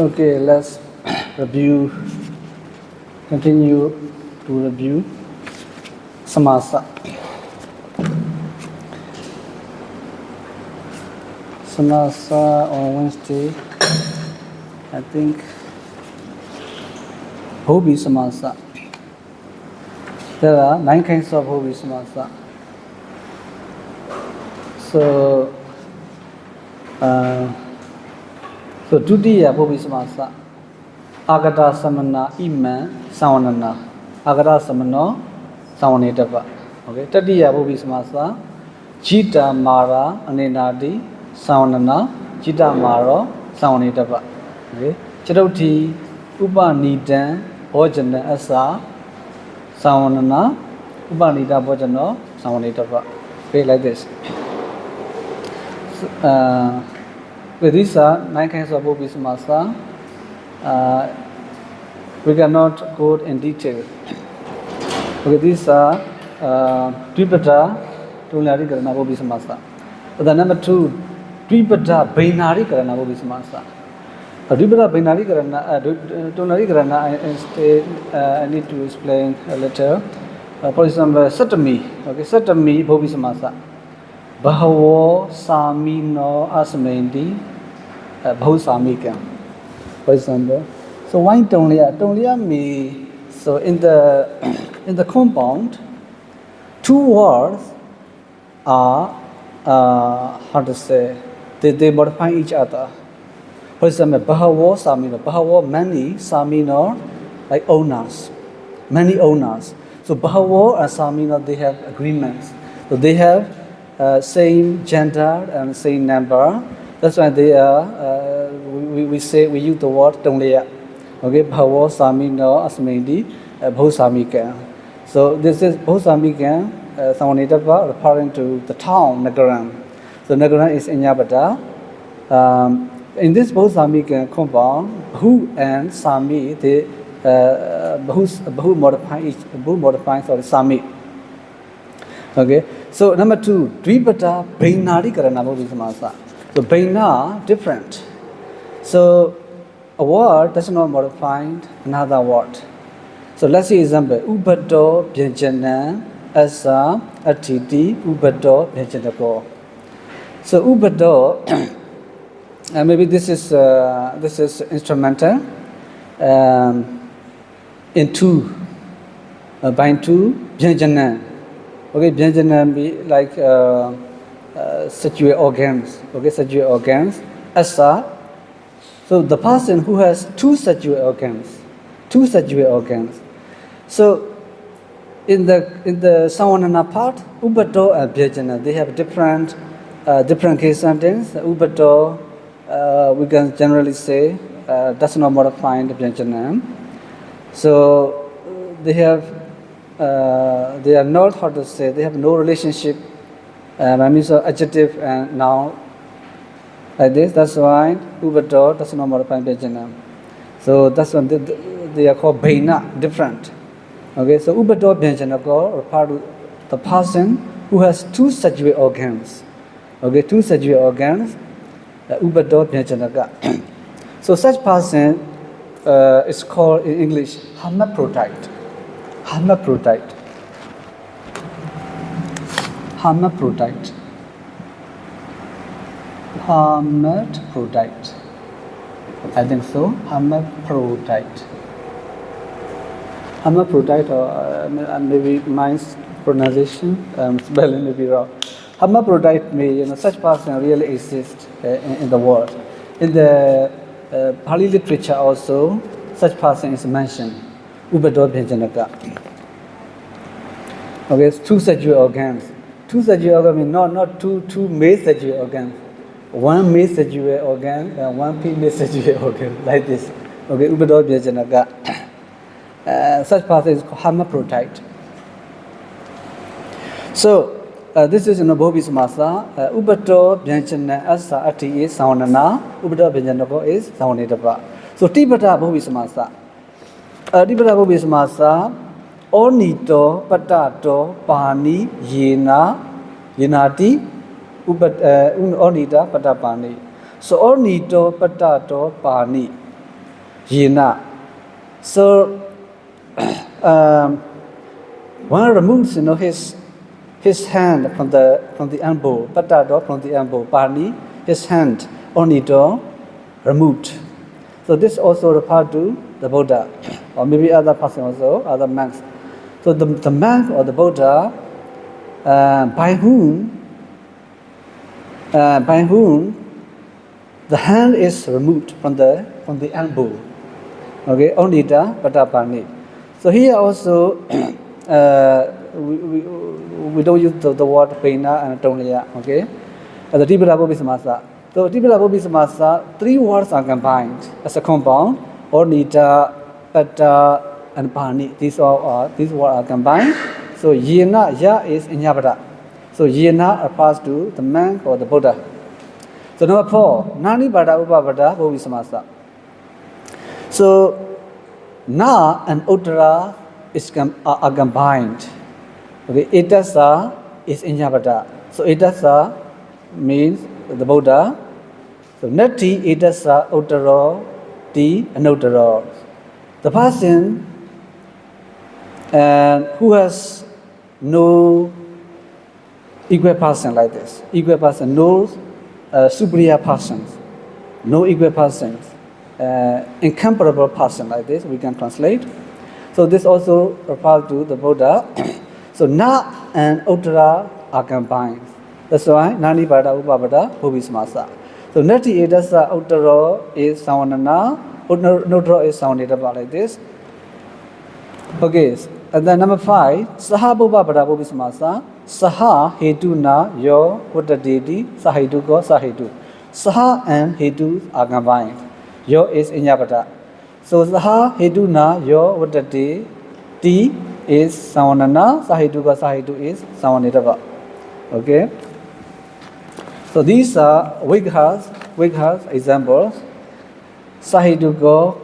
Okay, let's review, continue to review Samasa. Samasa on Wednesday, I think, Hobi Samasa. There are 9 kinds of Hobi Samasa. So, Dutiya Hobi Samasa. Agata Samana Iman Samvannana. Agata Samano Savanetapa. Okay, Tatiya Hobi Samasa. Jita Mara Anenadi Samvannana. Jita Mara Savanetapa. Okay, Chiroti Upanidan Bojana Asa Samvannana. Upanida Bojano Savanetapa. Okay, like this. With these 9 kinds of Hobi Samasa. We cannot go in detail. Okay, these are Dvipata Tunari Karana Hobi Samasa. The number 2, Dvipata Bainari Karana Hobi Samasa. Dvipata Bainari Karana Tunari Karana, I need to explain a little. For example, Satami. Okay, Satami Hobi Samasa. Bahavo Samino Asmendi Bahu Samikam. For example, so wine tonlia me. So in the compound, 2 words are how to say they modify each other. For example, bahavo samino, bahavo many, samino like owners, many owners. So bahavo and samino they have agreements. So they have same gender and same number. That's why they are. We use the word tongliya. Okay, bhavo samino asmendi bhusamika. So this is bhusamika savanetapa referring to the town Nagaram. So Nagaram is Inyabata. In this bhusamika compound, bhu and sami they bhu modify sami. Okay. So number 2, Dvipata Bainari Karana Hobi Samasa. So Baina different. So a word does not modify another word. So let's see example. Ubato Byanjana Asa Atiti Ubato Byanjanako. So Ubato maybe this is instrumental in 2 by 2 Byanjana. Okay, Byanjana be like sexual organs. Okay, sexual organs. Asa. So the person who has 2 sexual organs. So in the Samvannana part, Ubato and Byanjana, they have different case sentence. Ubato, we can generally say does not modify the Byanjana. So they are not, how to say, they have no relationship. I mean, so adjective and noun like this. That's why Ubato does not modify Byanjana. So that's why they are called Baina, different. Okay, so Ubato Byanjana refer to the person who has 2 sexual organs. Okay, 2 sexual organs. Ubato Byanjana. So such person is called in English hermaphrodite. Hermaphrodite. I think so. Hermaphrodite. Or maybe my pronunciation, spelling may be wrong. Hermaphrodite may, such person really exists in the world. In the Pali literature also, such person is mentioned. Ubato Byanjanaka. Okay, 2 sexual organs. 2 sexual organs mean not two male sexual organs. 1 male sexual organ and 1 female sexual organ, like this. Okay, Ubato Byanjanaka. Such person is called hermaphrodite. So this is in the Hobi Samasa. Ubato Byanjana Asa Ati is Samvannana. Ubato Byanjanako is Savanetapa. So Tibata Hobi Samasa. Tibata Hobi Samasa. Onito Patato Pani Yena Yenati Onita Patapani. So onito patato pani. Yena. So one removes, his hand from the elbow, patado from the elbow, parni, his hand only door removed. So this also referred to the Buddha, or maybe other person also, other monks. So the monk or the Buddha, by whom the hand is removed from the elbow. Okay, only the patapani. So here also we don't use the word pena and tonia. Okay, the Tibeta Bodhisamasa. So Tibeta Bodhisamasa, 3 words are combined as a compound. Onita, pata, and pani. These words are combined. So yena, ya is inyabada. So yena refers to the monk or the Buddha. So number 4, nani bada upabada bodhisamasa. So na and uttara are combined. Okay, itasa is inyabada. So itasa means the Buddha. So nati itasa uttaro ti anuttaro. The person who has no equal person like this. Equal person, no superior persons, no equal persons, incomparable person like this, we can translate. So this also refers to the Buddha. So na and uttara are combined. That's why nani bada upabada bhuvismasa. So nati edasa uttaro is Samvannana, uttaro is Samvanidapa like this. Okay, and then number 5, saha bhubabada bhuvismasa. Saha hetuna yo vuddadeti sahetuko sahetu. Saha and hetu are combined. Yo is inyabada. So saha hetuna yo vuddadeti ti is Samvannana, sahetuka sahetu is Samvanidapa. Okay. So these are Vighas examples. Sahetuko,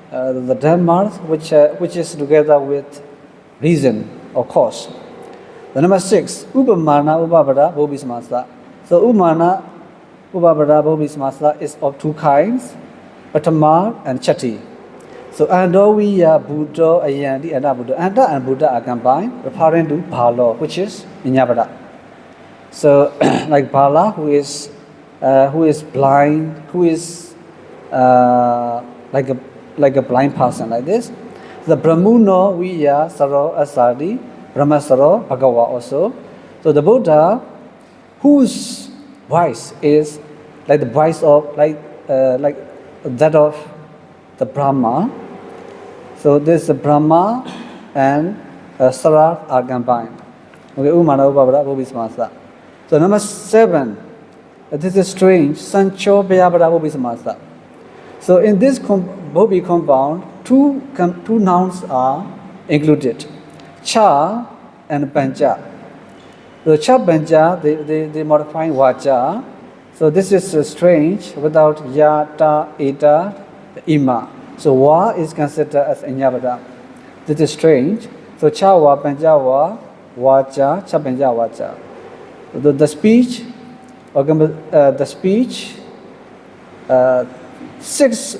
the Dhammas which is together with reason or cause. The number 6, Upamana Upabada Bodhisamasa. So Upamana Upabada Bodhisamasa is of 2 kinds, Patama and Chati. So Andoviya, Buddha, Ayandi, and Buddha. Anda and Buddha are combined, referring to Bala, which is Inyabada. So like Bala, who is blind, who is like a blind person like this. The Brahmuno Viya Saro Asadi, Brahmasaro Bhagawa also. So the Buddha, whose voice is like the voice of like that of the Brahma. So this Brahma and Sara are combined. Okay, Umana Upabada Bodhisamasa. So number 7, this is strange. Sancho Bhyabada Bodhisamasa. So in this Bodhi compound, two nouns are included, cha and panja. The cha panja, they modify vacha. So this is strange without ya, ta, eta, ima. So wa is considered as inyabada. This is strange. So cha wa, panja wa, vacha, cha panja vacha. The speech, 6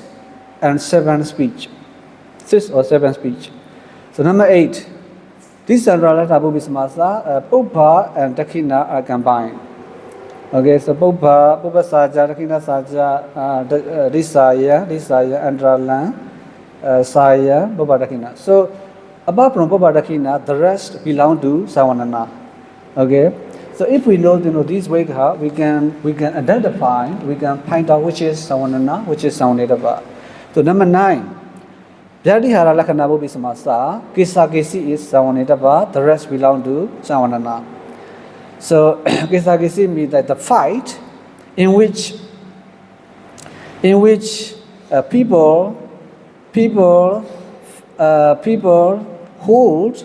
and 7 speech. 6 or 7 speech. So number 8, these are Ralata Bodhisamasa, Pupa and Dakina are combined. Okay, so Pupa Saja, Dakina Saja, Risaya, and Ralan, Saya, Pupa Dakina. So apart from Pupa Dakina, the rest belong to Samvannana. Okay, so if we know these Vegha, we can identify, we can find out which is Samvannana, which is Samvanidapa. So number 9, Vyadihara Lakkhana Bodhisamasa, Kisa Kisi is Samvanidapa, the rest belong to Samvannana. So Kisa Kisi means that the fight in which people hold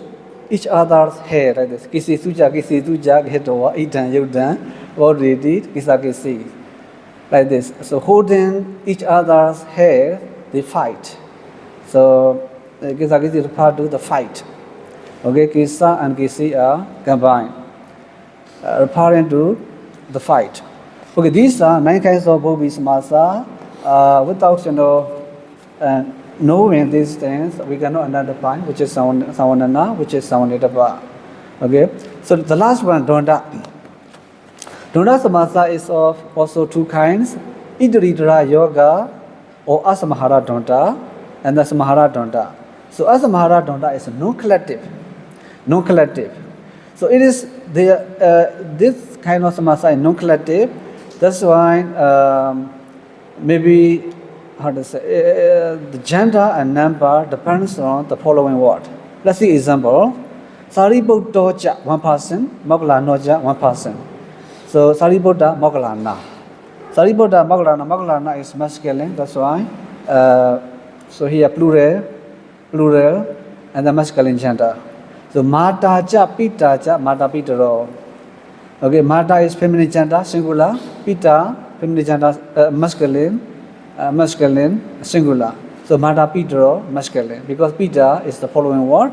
each other's hair like this. Kisi suja, ghetova, itan, yudan, already, kisa kisi. Like this. So holding each other's hair, they fight. So kisa kisi refers to the fight. Okay, kisa and kisi are combined, referring to the fight. Okay, these are 9 kinds of bodhisamasa. Without knowing these things, we cannot identify which is Samvannana, which is Samvanitapa. Okay, so the last one, Donda. Donda Samasa is of also two kinds, Idridra Yoga or Asamahara Donda and the Samahara Donda. So Asamahara Donda is non-collective. Non-collective. So it is this kind of Samasa is non-collective. That's why maybe how to say the gender and number depends on the following word. Let's see example. Sariputta 1 person, Moggallana 1 person. So Sariputta Moggallana. Sariputta Moggallana is masculine. That's why. So here plural, and the masculine gender. So Mata cha Pita cha Mata Pitaro. Okay, Mata is feminine gender, singular. Pita, feminine gender, masculine, singular. So Mata Pitaro, masculine. Because Pita is the following word.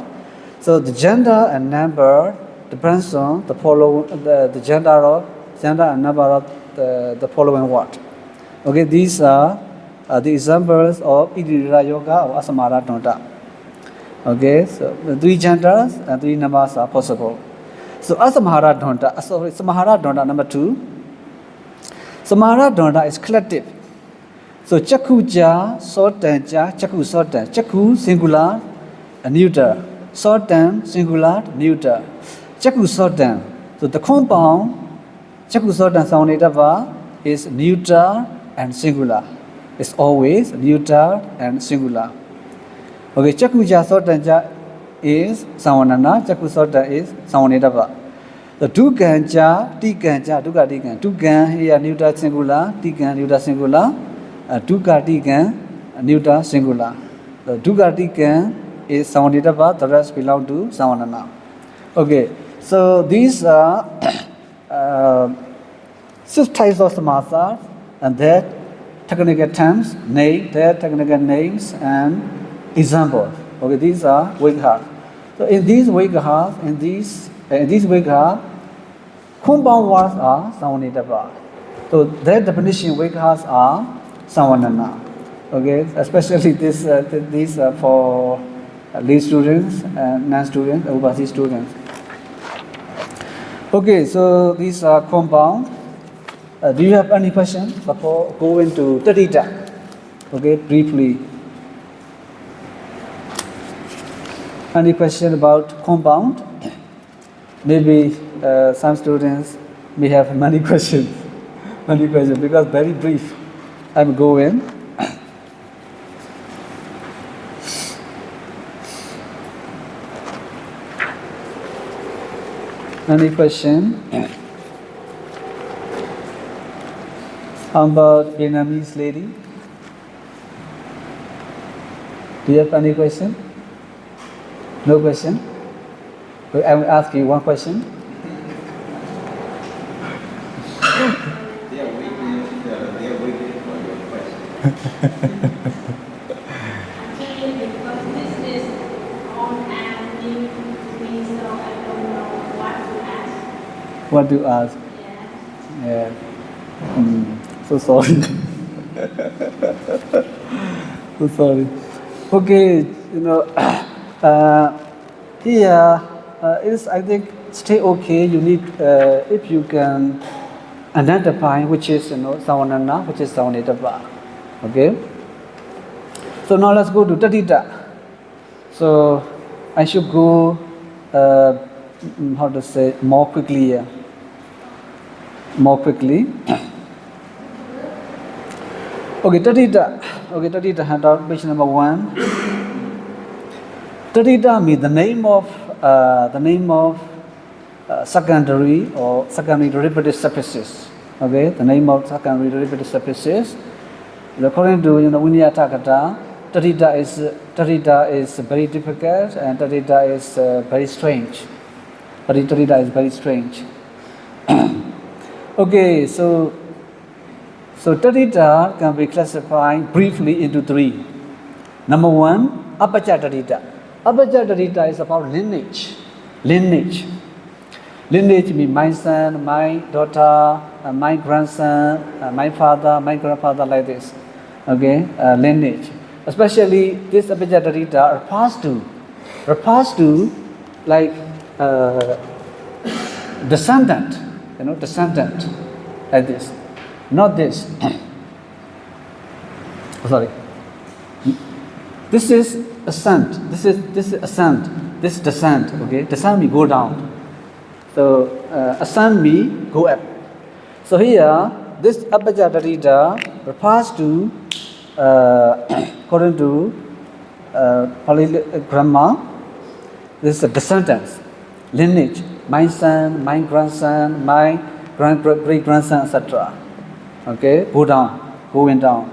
So the gender and number depends on the gender and number of the following word. Okay, these are the examples of Idrira Yoga or Asamara Donda. Okay, so the 3 genders and 3 numbers are possible. So Asamara Donda, Samahara Donda number 2. Samahara Donda is collective. So Chakuja, Sortanja, Chaku Sortan, Chaku singular, neuter. Sortan, singular, neuter. Chaku Sortan. So the compound Chaku Sortan Savanitava is neuter and singular. It's always neuter and singular. Okay, Chakuja Sortanja is Samvannana, Chaku Sortan is Savanitava. The Dukanja, Tikanja, Duka Tikan. Dukan here neuter singular, Tikan neuter singular, Duka Tikan neuter singular. The Duka Tikan is Savanitava, the rest belong to Samvannana. Okay, so these are 6 types of samasas and their technical terms, their technical names and examples. Okay, these are Vigha. So in these Vigha, compound words are Savanitava. So their definition Vighas are Samvannana. Okay, especially these are for lay students and non-students, overseas students. Okay, so these are compound. Do you have any questions before going to Tatita? Okay, briefly. Any question about compound? Maybe some students may have many questions. Because very brief. I'm going. Any question? How about Vietnamese lady? Do you have any question? No question? I will ask you one question. They are waiting for your question. Actually, because this is on and new to me, so I don't know what to ask. What to ask? Yeah. Yeah. So sorry. So sorry. Okay, here is I think stay okay. You need if you can identify which is Samvannana, which is Savanitava. Okay. So now let's go to Tatita. So I should go how to say more quickly here. More quickly. Okay, Tatita handout, page number 1. Tatita means the name of secondary or secondary derivative surfaces. Okay, the name of secondary derivative surfaces. According to Vinaya Takata, Tatita is very difficult and Tatita is very strange. Tatita is very strange. Okay, so Tatita can be classified briefly into 3. Number 1, Apacha Tatita. Apacha Tatita is about lineage. Lineage means my son, my daughter, my grandson, my father, my grandfather, like this. Okay, lineage. especially this abhijatarita refers to like descendant, descendant, like this, not this. Sorry. This is ascent. This is ascent. This descent. Okay, descent means go down. So ascent means go up. So here, this abhijatarita refers to, according to Pali grammar, this is a descendants, lineage, my son, my grandson, my great grandson, etc. Okay, going down.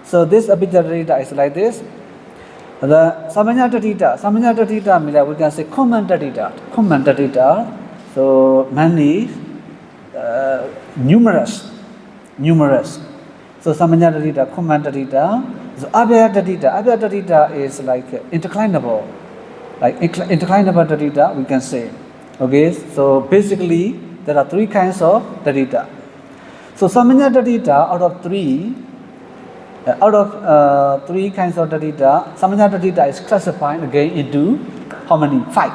So this abhijatarita is like this. The Samvannana means we can say common tatita. So many, numerous. So Samvannana common tatita. So abhyaya tatita is like interclinable tatita, we can say. Okay, so basically there are three kinds of tatita. So Samvannana tatita out of three kinds of tatita, Samvannana tatita is classified again into how many? 5.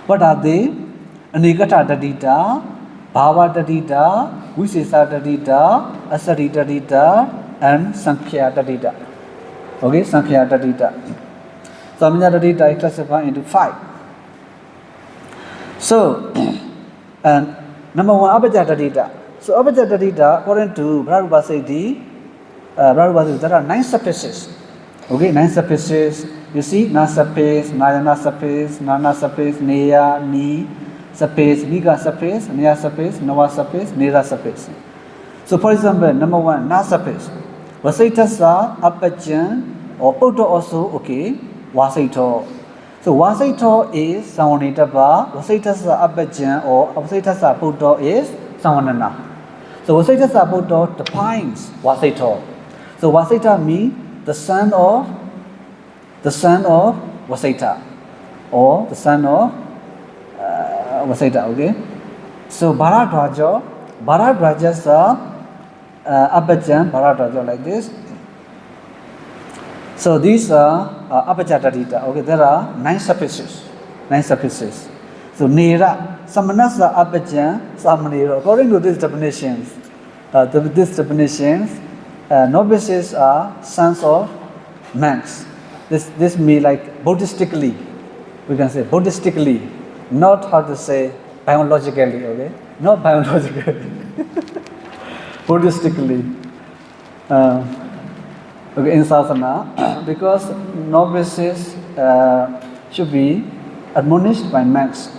What are they? Anekata tatita, bhava tatita, visesa tatita, asari tatita, and sankhya tatita. Okay, sankhya tatita. Samvannana tatita is classified into 5. So, and number 1, abhyaya tatita. So abhyaya tatita, according to Bhararupa Siddhi, there are 9 surfaces. Okay, 9 surfaces. You see, na surface, nayana surface, nana surface, neya, ni surface, niga surface, neya surface, nava surface, nera surface. So, for example, number 1, na surface. Vasaitasa, apajan, or poto also, okay, vasaito. So, vasaito is savanitaba, vasaitasa apajan or vasaitasa poto is samvannana. So, vasaitasa poto defines vasaito. So Vasaita means the son of Vasaita, or the son of Vasaita. Okay. So Bharadwaja sa Abhajan Bharadwaja like this. So these are Abhajatarita. Okay, there are 9 surfaces. So Nera Samanasa Abhajan Samanera. According to these definitions, novices are sons of monks. This means like Buddhistically, we can say Buddhistically, not how to say biologically, okay? Not biologically, Buddhistically. Okay, in sadhana, because novices should be admonished by monks.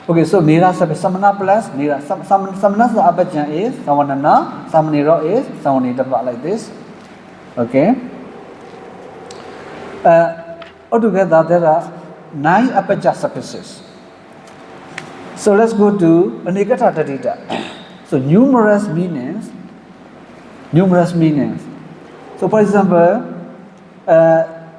Okay, so Nira Samana plus Nira. Samana's abhajan is Samvannana, Samanira is Savanitapa, like this. Okay. Altogether, there are 9 abhaja surfaces. So let's go to Anekata tatita. So numerous meanings. So for example,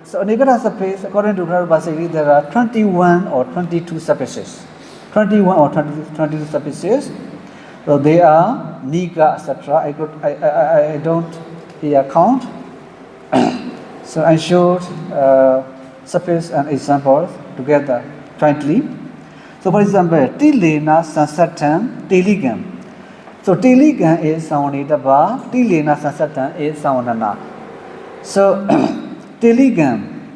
so Anekata surface, according to Bhararupa Siddhi, there are 21 or 22 surfaces. 21 or 22 surfaces. So they are Nika, etc. I don't here count. So I showed surface and examples together jointly. So for example, Tilena Sansatan Teligam. So Teligam is Savanitaba, Tilena Sansatan is Samvannana. So Teligam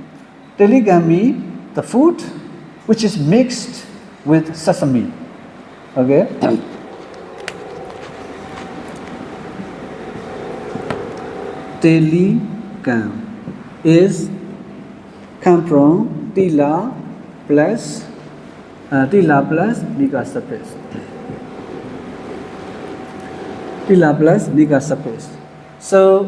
means the food which is mixed with sesame. Okay. Teligam is come from tila plus nika surface. Tila plus nika surface. So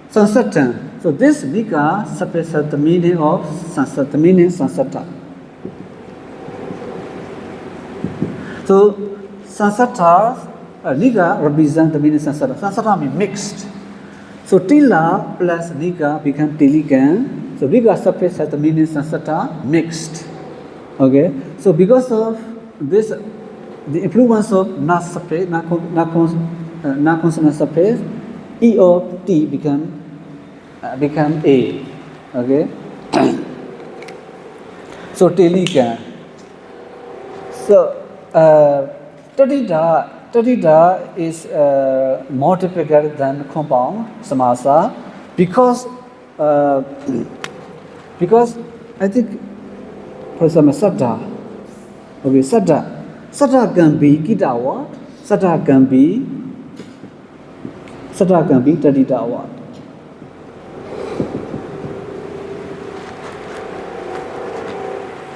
sansatan. So this nika surface has the meaning of sansata, sansata. So sansata, nika represents the meaning sansata. Sansata means mixed. So tila plus nika become teligam. So nika surface has the meaning sansata, mixed. Okay. So because of this, the influence of na surface, na consonant surface, e of t become become A. Okay. So teligan. So tadida is more difficult than compound samasa because uh, because I think for example saddha. Okay, saddha can be kita what? Saddha can be tadida what?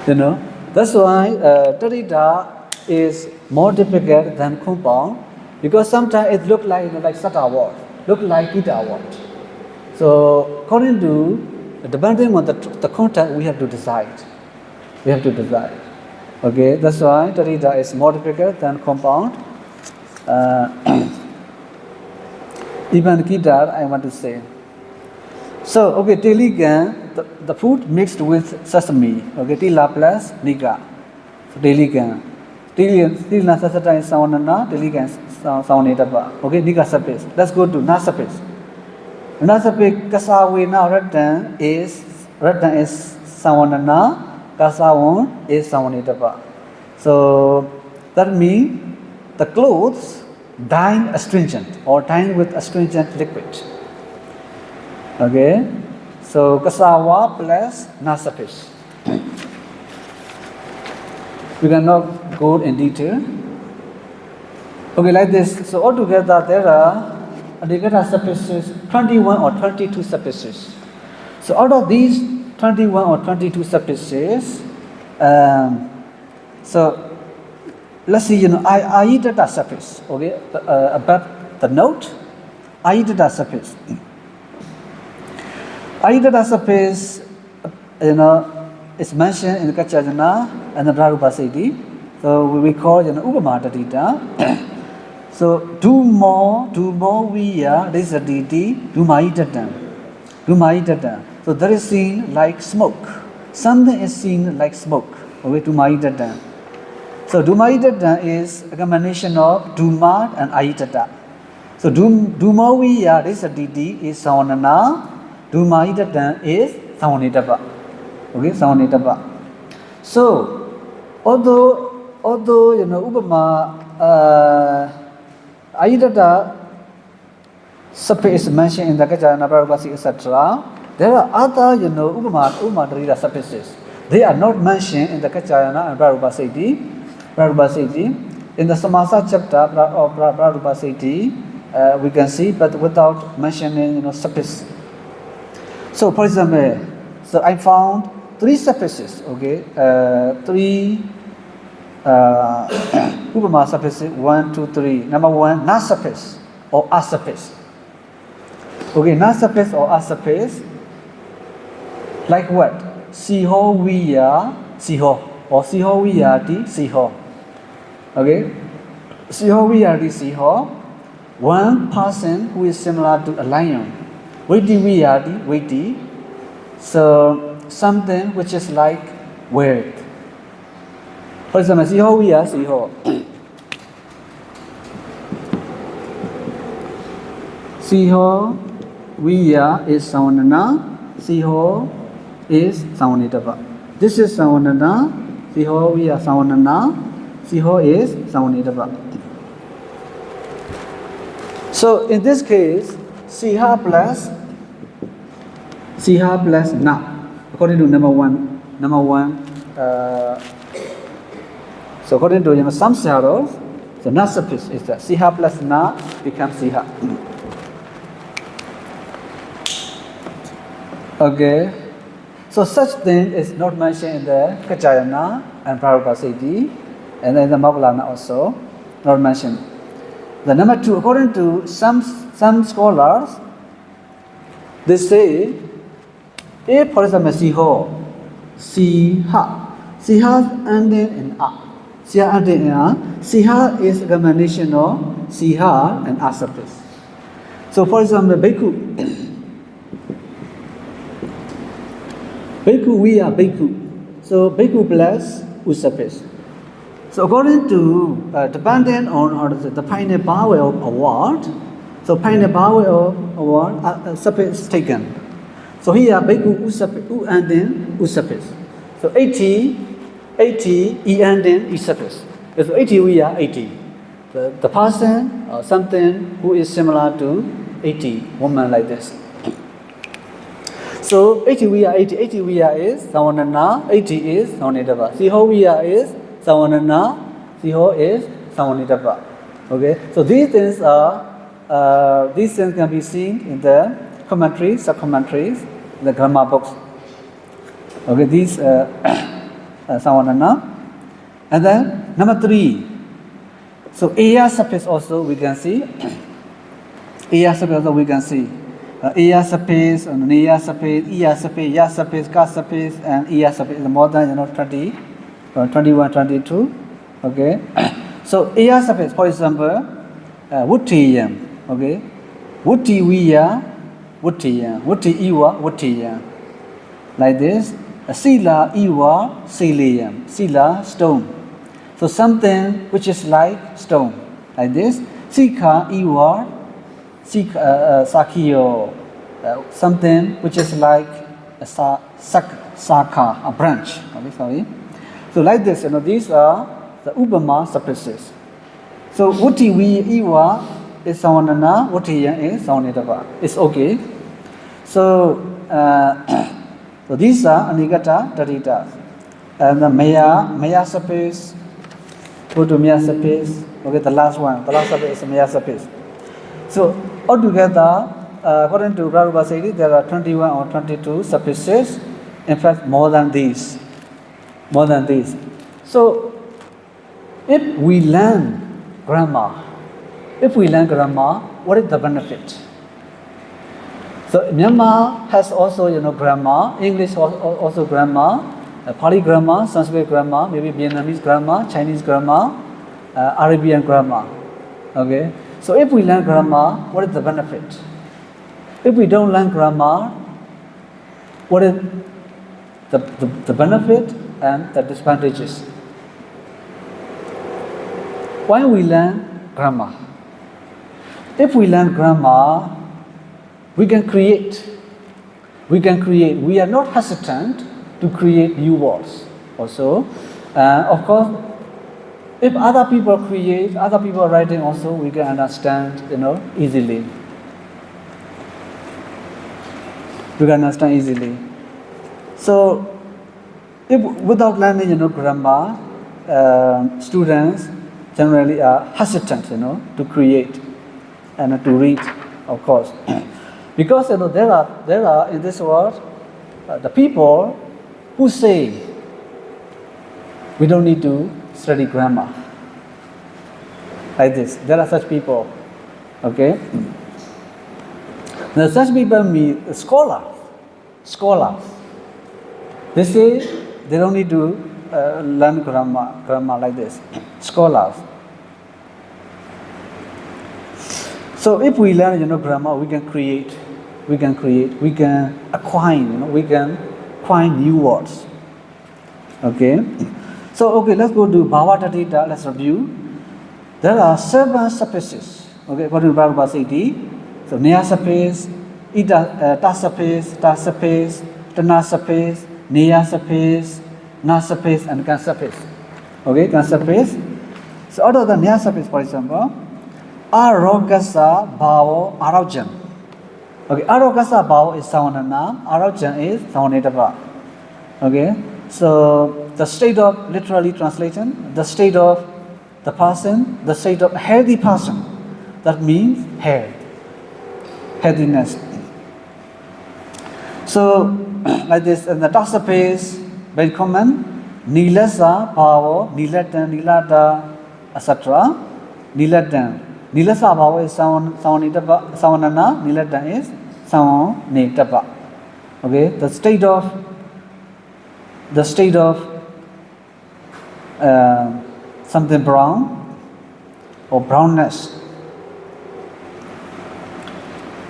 You know, that's why tadida is more difficult than compound because sometimes it look like like saddha word, look like kita word. So according to depending on the content, we have to decide. Okay, that's why tadida is more difficult than compound. Even kita, I want to say. So, okay, teligan, the food mixed with sesame. Okay, tila plus nika. So, teligan. Tiligan sasata is savanana, teligan savanetapa. Okay, nika sapis. Let's go to nasapis. Nasapis kasawe now written is savanana, kasawon is savanetapa. So, that means the clothes dyed astringent or dyed with astringent liquid. Okay, so kasawa plus nasapis. We cannot go in detail. Okay, like this. So altogether there are alligator species 21 or 22 species. So out of these 21 or 22 species, so let's see, I data surface, okay, above the note, I data surface. I data surface, is mentioned in the Kachajana and the Prarupa Siddhi. So we call Upama data. So do more we are, this is a deity, do my data. So there is seen like smoke. Something is seen like smoke, okay, to my data. So Dumaidata is a combination of Duma and Aitata. So Dumawiya, this is a deity, is Savanana. Dumaidata is Savanitapa. Okay, Savanitapa. So although Upama Aitata space is mentioned in the Kajana Parabasi, etc., there are other Upama Drida spaces. They are not mentioned in the Kachayana and Parabasi. In the Samasa chapter of Prabhupada, we can see, but without mentioning space. So, for example, so I found 3 spaces, okay, 3 Upama spaces, 1, 2, 3. Number 1, na space or a space. Okay, na space or a space, like what? Siho viya, siho, or siho viyati, siho. Okay, siho viyati, siho. One person who is similar to a lion. Viti viyati, viti. So something which is like word. For example, siho viya, siho. Siho viya is Savanana. Siho is Savanitapa. This is Savanana. Siho viya Savanana. Siho is Savanitapa. So in this case, Siha plus Na, according to number one. So according to some shadows, the Na surface is that Siha plus Na becomes Siha. Okay, so such thing is not mentioned in the Kachayana and Prabhupada, and then the Mahalana also not mentioned. The number 2, according to some scholars, they say, if for example Siha ending in A. Siha ending in A. Siha is a combination of Siha and A surface. So for example, Bhikkhu. Bhikkhu, we are Bhikkhu. So Bhikkhu plus Usapis. So according to, depending on the final power of award, so final power of award, Sapis is taken. So here bhikkhu u suffix, u ending u suffix. So 80, e ending e suffix. So 80 we are 80. The person or something who is similar to 80 woman like this. So 80 we are 80 we are is Samvannana, 80 is Samvanitapa. Siho we are is Samvannana, Siho is Samvanitapa. Okay, so these things can be seen in the commentaries, sub-commentaries, the grammar books. Okay, these Samvannana. And then number 3. So Aya suffix also we can see. Aya suffix also we can see. Aya suffix, Neya suffix, Iya suffix, Ya suffix, Ka suffix, and Iya suffix. More than 20, 21, 22. Okay. So Aya suffix, for example, Wuttiyam. Okay. Wutti Viya, Wuttiyam. Wutti Iwa, Wuttiyam. Like this. Sila Iwa, Siliyam. Sila, stone. So something which is like stone. Like this. Sikha Iwa, Sakhiyo. Something which is like a Saka, a branch. Okay, sorry. So like this, these are the Upama suffixes. So Wutti Iwa is Samvannana, Wuttiyam is Samvanitapa. It's okay. So so these are Anigata Taditas. And the Maya suffix, go to Maya suffix. Okay, the last one. The last suffix is Maya suffix. So altogether, according to Prabhupada Saidi, there are 21 or 22 suffixes. In fact, more than these. More than these. So if we learn grammar, what is the benefit? So Myanmar has also, grammar. English also grammar. Pali grammar, Sanskrit grammar, maybe Vietnamese grammar, Chinese grammar, Arabian grammar. Okay. So if we learn grammar, what is the benefit? If we don't learn grammar, what is the benefit and the disadvantages? Why we learn grammar? If we learn grammar, we can create. We are not hesitant to create new words. Also, of course, if other people create, other people are writing also, we can understand, easily. We can understand easily. So, if without learning, grammar, students generally are hesitant, to create and to read, of course, because there are in this world the people who say we don't need to study grammar. Like this, there are such people. Okay. Now, such people mean scholars. They say they don't need to learn grammar like this. Scholars. So if we learn, grammar, we can create, we can acquire, we can find new words. Okay. So let's go to Bhavatatita. Let's review. There are 7 suffixes. Okay, according to Prabhupada Saidi. So Neya suffix, Ta suffix, Tana suffix, Neya suffix, Na suffix, and Kan suffix. Okay, Kan suffix. So out of the Neya suffix, for example, Arogasa Bhavo Araujan. Okay, Arogasa Bhavo is Samvannana, Araujan is Samvanitapa. Okay, so the state of, literally translation, the state of the person, the state of healthy person. That means healthiness. So, like this, and the Ta suffix, very common, Nilasa Bhavo, Nilatan, Nilata, etc. Nilatan. Nilasa Bhava is Samvannana, Nilatan is Samvanitapa. Okay, the state of something brown or brownness.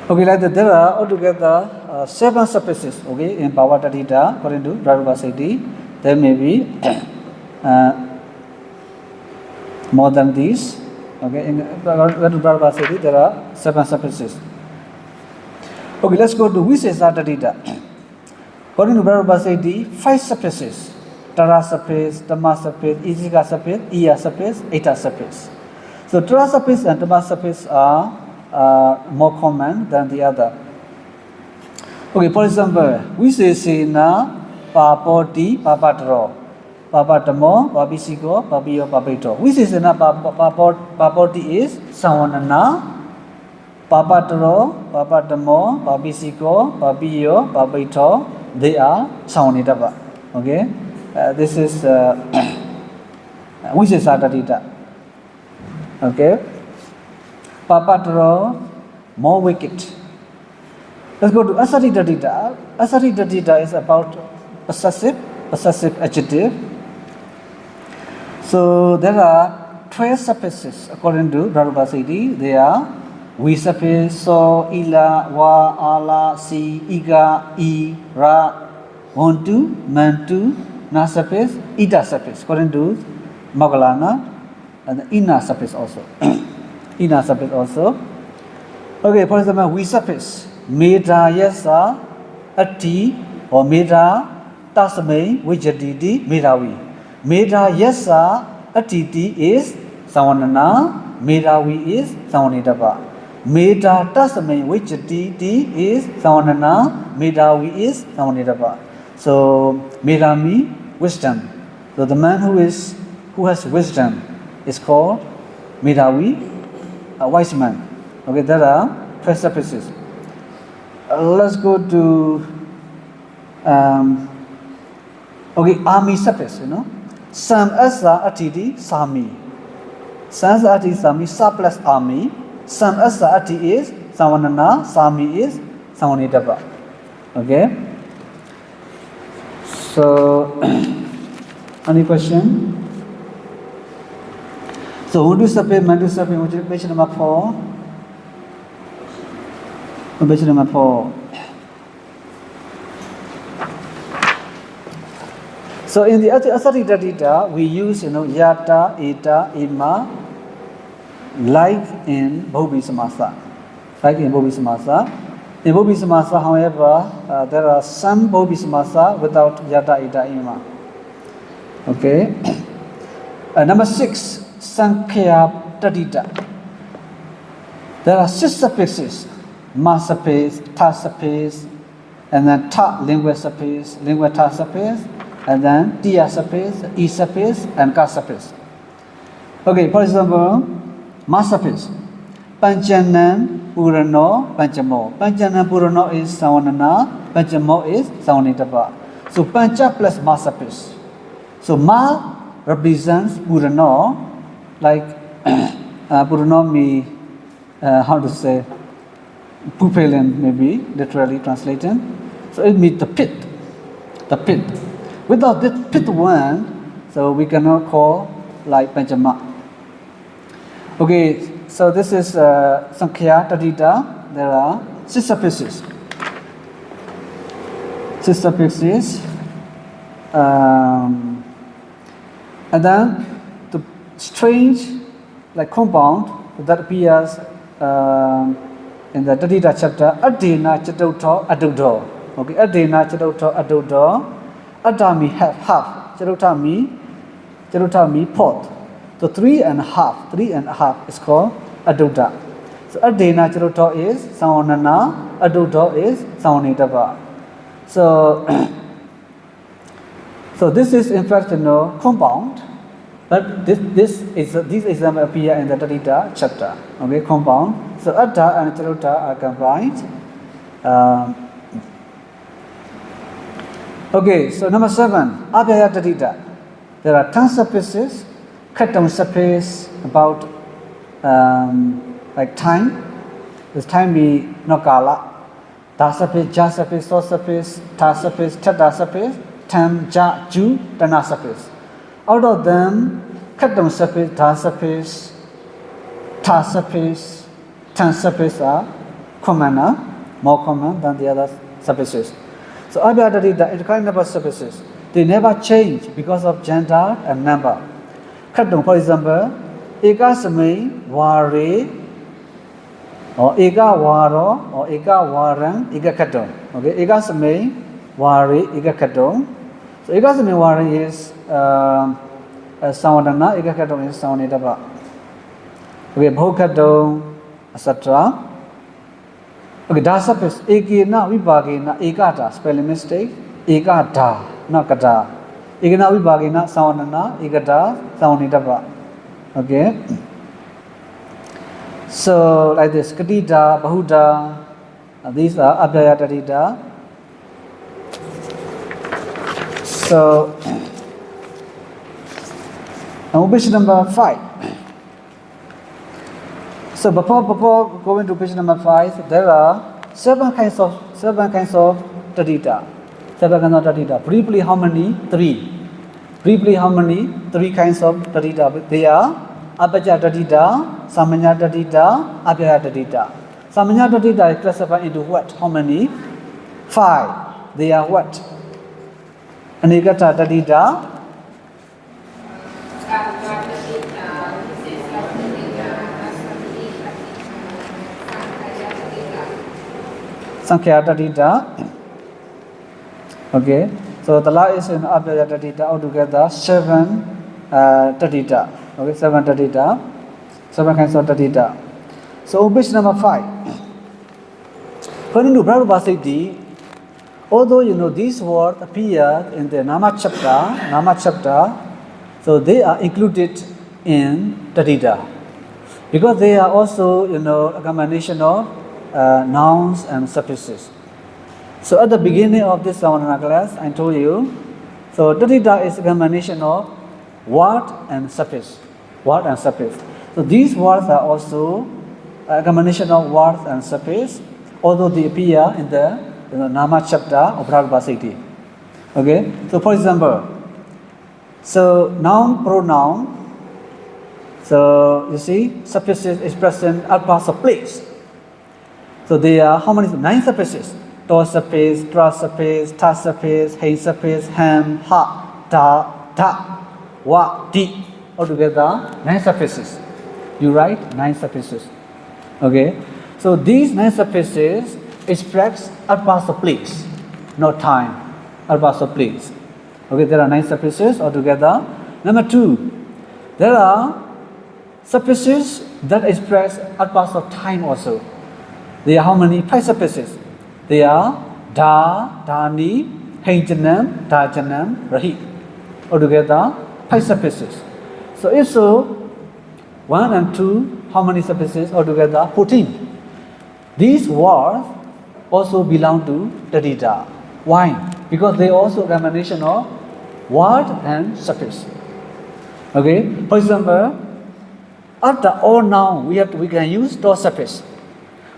Okay, like that, there are altogether 7 suffixes. Okay, in Bhavatatita, according to Prabhupada Saidi, there may be more than these. Okay, in Prabhupada Saidi, there are 7 suffixes. Okay, let's go to Visesa Tatita. According to Brother Basedi, 5 surfaces. Tara surface, Tama surface, Ijika surface, Iya surface, Eta surface. So Tara surface and Tama surface are more common than the other. Okay, for example, we say na papoti papatro, papatamo, babisiko, babio, babito. We say na papoti is Samvannana, papatro, papatamo, babisiko, babio, babito. They are Samvannitava. Okay, this is which is Adadita. Okay, papatro, more wicked. Let's go to Asaritadita. Asaritadita is about possessive adjective. So there are 12 surfaces according to Brahmavasidi. They are we surface, so, ila, wa, ala, si, iga, I, ra, wantu, mantu, na surface, ita surface according to Moggallana, and the ina surface also. Ina surface also. Okay, for example, we surface. Meda yasa ati or meda tasme vijadidi medawi. Meda yasa atiti is Samvannana, medawi is Samvannitava. Meda tasme vijadidi is Samvannana, medawi is Samvannitava. So medami, wisdom. So the man who has wisdom is called medawi, a wise man. Okay, there are 12 surfaces. Let's go to army surface, Sam asa atidi sami. Sam asa ati sami, sa plus army. Sam asa ati is Samvannana, sami is Samvannitava. Okay. So any question? So Undu surface, Mandu surface, page number 4. Page number 4. So in the Asaritadita, we use yata, eta, ima, like in Bhubi Samasa. Like in Bhubi Samasa. In Bhubi Samasa, however, there are some Bhubi Samasa without yata, eta, ima. Okay. Number 6, Sankhya Tadita. There are 6 suffixes. Ma surface, ta surface, and then ta lingua surface, lingua ta surface, and then tia surface, e surface, and ka surface. Okay, for example, ma surface. Panchanan Purano Panchamo. Panchanan Purano is Samvannana, Panchamo is Samvannitava. So Pancha plus ma surface. So ma represents Purano, like Purano me, how to say, Pupilin maybe, literally translated. So it means the pit. The pit. Without this pit one, so we cannot call like Panchama. Okay, so this is Sankhya Tadita. There are 6 suffixes. 6 suffixes. And then the strange, like compound, that appears in the Tadita chapter, Adena Chatuto Adudo. Okay, Adena Chatuto Adudo. Adami half. Charutami pot. So 3.5 is called Aduda. So Adena Charuto is Samvannana, Adudo is Samvannitava. So this is in fact compound, but these examples appear in the Tadita chapter. Okay, compound. So Adda and Charuta are combined. Okay, so number 7, Abhyaya Tadita. There are 10 surfaces, cut down surface about like time. This time be no kala. Da surface, ja surface, so surface, ta surface, tada surface, tam, ja, ju, tana surface. Out of them, cut down surface, da surface, ta surface, tan surface are commoner, more common than the other surfaces. So Abhyaya is kind of surfaces. They never change because of gender and number. Kadung, for example, Eka Samay Ware or Eka Waro or Eka Waran, Eka Kadung. Okay, Eka Samay Wari, Igakadong. So Igasami Wari is Samvannana, Igakadong is Savanidaba. Okay, Bhokadong, etc. Okay, Dasapis, Ekina, Vibhagina, Ekata, spelling mistake, Ekata, not Kata. Ekina Vibhagina, Samvannana, Ekata, Savanidaba. Okay. So like this, Kadita, Bahuda, these are Abhyayatadita. So, page number 5. So before going to page number 5, there are seven kinds of tadita. Seven kinds of tadita. Briefly, how many? 3. Briefly, how many? 3 kinds of tadita. They are Abhaya tadita, Samanya tadita, Abhyaya tadita. Samanya tadita is classified into what? How many? 5. They are what? Anigata tadita, Sankhya tadita. Okay, so the last is in Abhyaya tadita. Altogether 7 tadita. Okay, 7 tadita. 7 kinds of tadita. So on page number 5. According to Prabhupada, although these words appear in the Nama chapter, so they are included in tadita because they are also a combination of nouns and suffixes. So at the beginning of this Samvannana class, I told you, so tadita is a combination of word and suffix. Word and suffix. So these words are also a combination of words and suffix, although they appear in the Nama chapter of Prabhupada. Okay, so for example, so noun, pronoun, so you see, suffixes expressing at parts of place. So there are how many? 9 suffixes. To suffix, tra suffix, ta suffix, he suffix, ham, ha, ta, ta, wa, ti. Altogether 9 suffixes. You write 9 suffixes. Okay, so these 9 suffixes express at parts of place, not time, at parts of place. Okay, there are 9 suffixes altogether. Number 2, there are suffixes that express at parts of time also. There are how many? 5 suffixes. They are da, dani, henjanam, dajanam, rahi. Altogether 5 suffixes. So if so, 1 and 2, how many suffixes altogether? 14. These words also belong to tadita. Why? Because they also a combination of word and suffix. Okay. For example, after all noun we can use to suffix.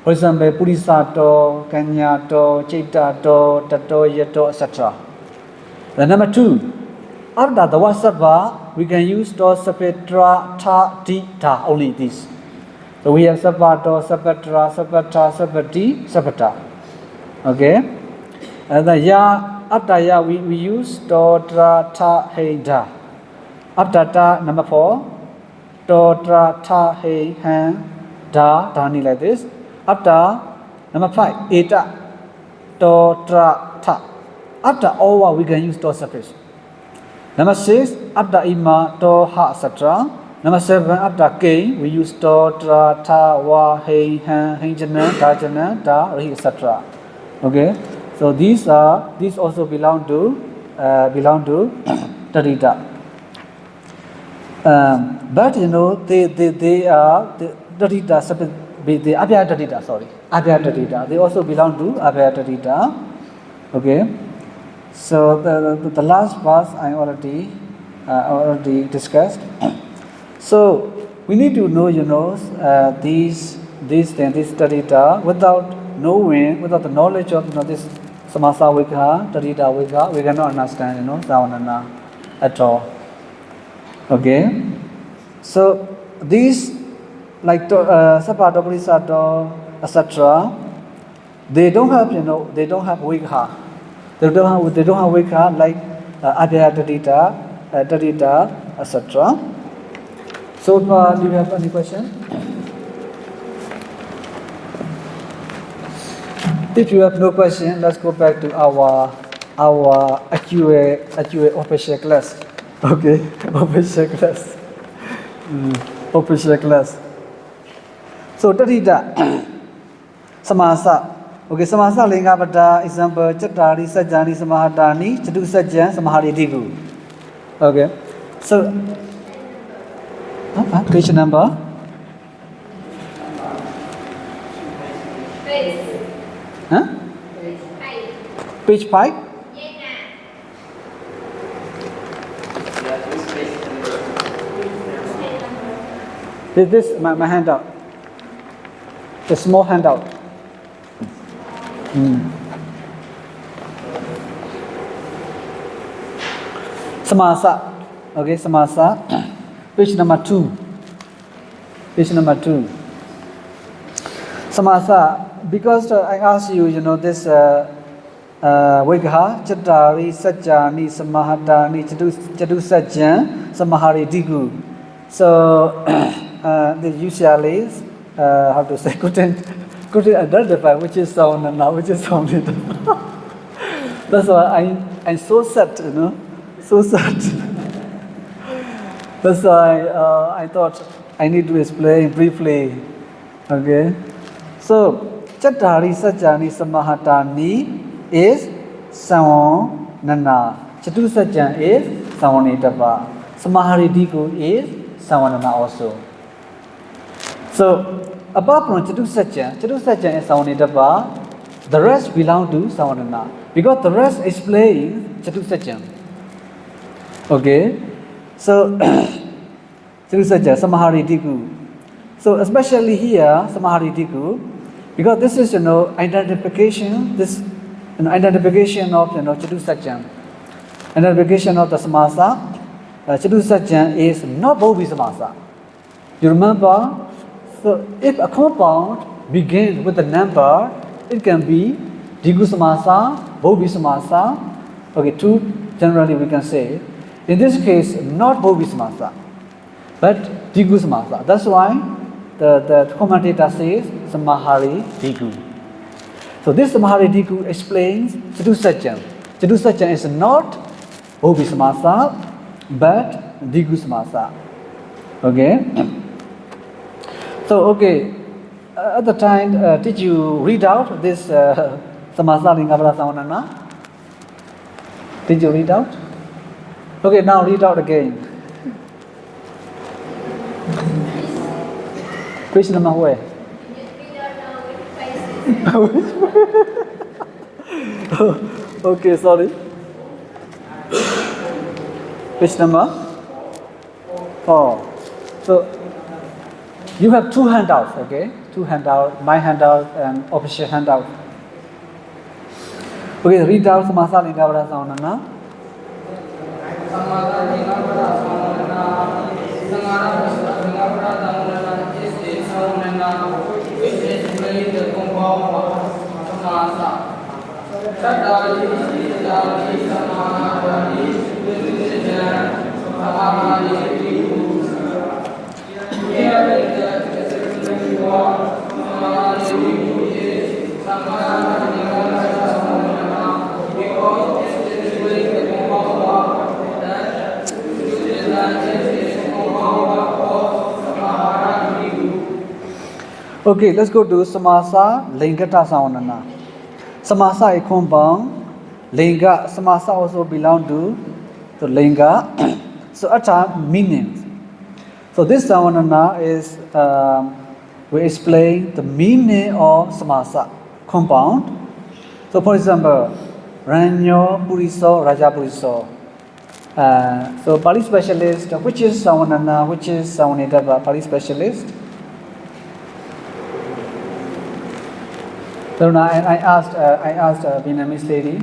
For example, purisato, kanyato, chaitato, tato, yato, etc. The number 2, after the word sabba, we can use to suffix tra, ta, ti, ta, only this. So we have sabbato, sabbatra, sabbata, sabbati, sabbata. Okay, and then ya, after ya we use to, tra, ta, he, da. After ta, number 4, to, tra, ta, he, han, da, dani, like this. After number 5, eta, to, tra, ta. After over we can use to suffix. Number 6, after ima, to, ha, etc. Number 7, after k we use to, tra, ta, wa, he, han, henjana, dajana, da, rahi, etc. Okay, so these also belong to tadita. But they are the tadita, the Abhyaya tadita. Sorry, Abhyaya tadita. They also belong to Abhyaya tadita. Okay, so the last verse I already discussed. So we need to know these tadita without the knowledge of this samasa vikha, tadita vikha, we cannot understand Samvannana at all. Okay, so these like sapato, purisato, etc. They don't have vikha. They don't have vikha like Abhyaya tadita, etc. So do you have any question? If you have no question, let's go back to our our actual official class. Okay, official class. Official class. So Tatita Samasa. Okay, Samasa Lingabata, example, Chatari, Sajani, Samahatani, Chadu Sajan, Samahari Digu. Okay, so page number. Huh? Page 5? This my handout. The small handout. Samasa. Okay, Samasa. Page number 2. Page number 2. Samasa. Because I asked you, this Vigha, Chatari, Sajani, Samahatani, Chadu Sajan, Samahari Digu. So the usually how to say couldn't identify which is Samvannana, which is Samvannana. That's why I'm so sad, so sad. That's why I thought I need to explain briefly. Okay, so Chatari, Sajani, Samahatani is Samvannana. Chatu Sajan is Samvannitava. Samahari Digu is Samvannana also. So apart from Chatu Sajan is Samvannitava, the rest belong to Samvannana. Because the rest explains Chatu Sajan. Okay? So Chatu Sajan, Samahari Digu. So especially here, Samahari Digu, because this is identification, identification of Chatu Sajan. Identification of the Samasa. Chatu Sajan is not Bhovi Samasa. You remember? So if a compound begins with a number, it can be Digu Samasa, Bhovi Samasa. Okay, two generally we can say. In this case, not Bhovi Samasa, but Digu Samasa. That's why the commentator says Samahari Digu. So this Samahari Digu explains Chatu Sajan. Chatu Sajan is not Bhovi Samasa, but Digu Samasa. Okay? So, okay, at the time, did you read out this Samasa Lingabara Samvannana? Did you read out? Okay, now read out again. Page number where? Okay, sorry. Page number 4. So you have two handouts, okay? Two handouts, my handout and official handout. Okay, read out Samasa Lingabara Samvannana. Okay, let's go to Samasa Lingata Samvannana. Samasa is compound. Linga, Samasa also belong to the Linga. So, atta meanings. So, this Samvannana is, we explain the meaning of Samasa, compound. So, for example, Ranyo Puriso, Raja Puriso. So, Pali specialist, which is Samvannana, which is Samvannitava, Pali specialist. So now I asked a Vietnamese lady,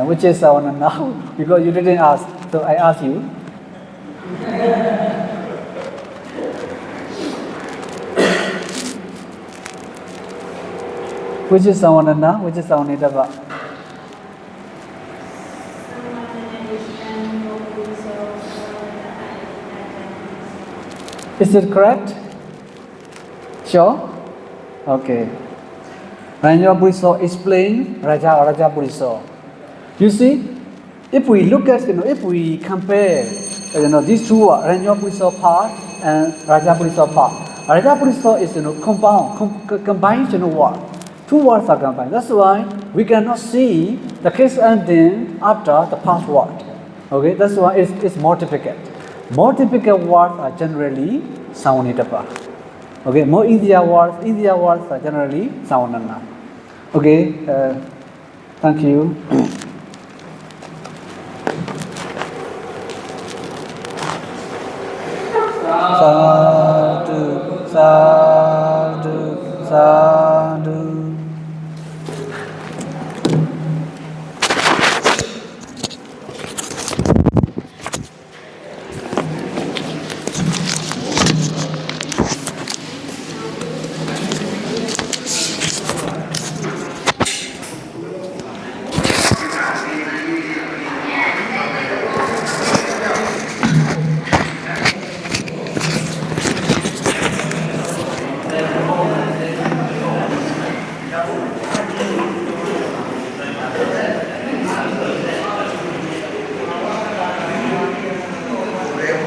which is Samvannana, because you didn't ask, so I asked you. Which is Samvannana, which is Samvannitava? Is it correct? Sure? Okay. Ranyo Puriso explain Raja Puriso. You see, if we look at, if we compare, these two are Ranyapuliso part and Rajapuliso part. Rajapuliso is, combined, word. Two words are combined. That's why we cannot see the case ending after the past word. Okay, that's why it's more difficult. More difficult words are generally Savanitapa. Okay, more easier words are generally Samvannana. Okay, thank you. Sadhu, sadhu.